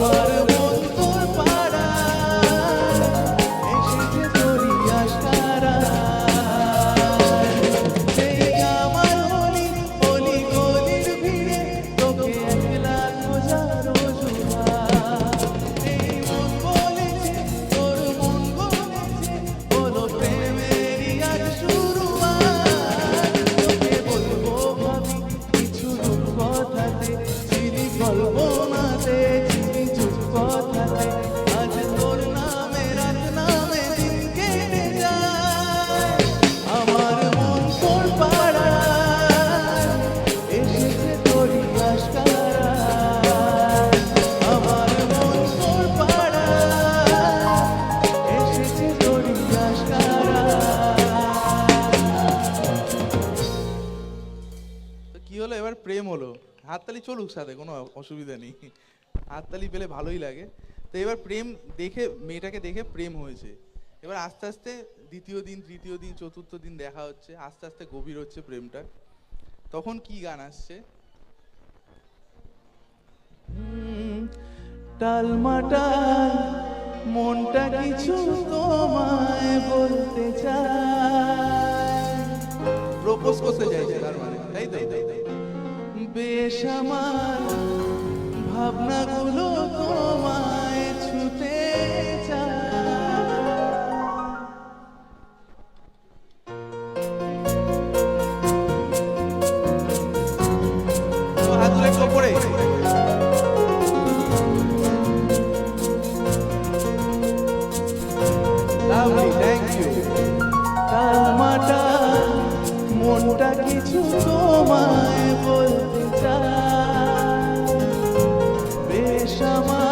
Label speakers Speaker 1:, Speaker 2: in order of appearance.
Speaker 1: আমার মন তোর পাড়া এসেছে তোরই আশকারা সেই আমার হলি হলি গলির ভিড়ে তোকে একলা খোঁজার অজুহাত এই মন বলেছে তোর মন বলেছে হলো প্রেমেরই আজ শুরুয়াত তোকে বলবো ভাবি কিছু কথাতে চিনি কল্পনাতে চিনি চুপ কথাতে আজ তোর নামে রাত নামে দিন কেটে যায় আমার মন তোর পাড়া এসেছে তোরই আশকারা আমার মন তোর পাড়া এসেছে তোরই আশকারা। তো কি হলো এবার প্রেম হলো হাততালি চলুক সাথে কোনো অসুবিধা নেই হাততালি পেলে ভালোই লাগে তো এবার প্রেম দেখে মেয়েটাকে দেখে প্রেম হয়েছে এবার আস্তে আস্তে দ্বিতীয় দিন তৃতীয় দিন চতুর্থ দিন দেখা হচ্ছে আস্তে আস্তে গভীর হচ্ছে প্রেমটা তখন কি গান আসছে টালমাটাল মনটা কিছু তোমায় বলতে চায় প্রপোজ করতে চাইছে তার মানে তাই তাই বেশ আমার ভাবনাগুলো তোমায় ছুতে চায় তো হাত তুলে একটু ওপরে লাভলি থ্যাংক ইউ টালমাটাল মনটা কিছু তোমায় বলতে চায় বেশ আমার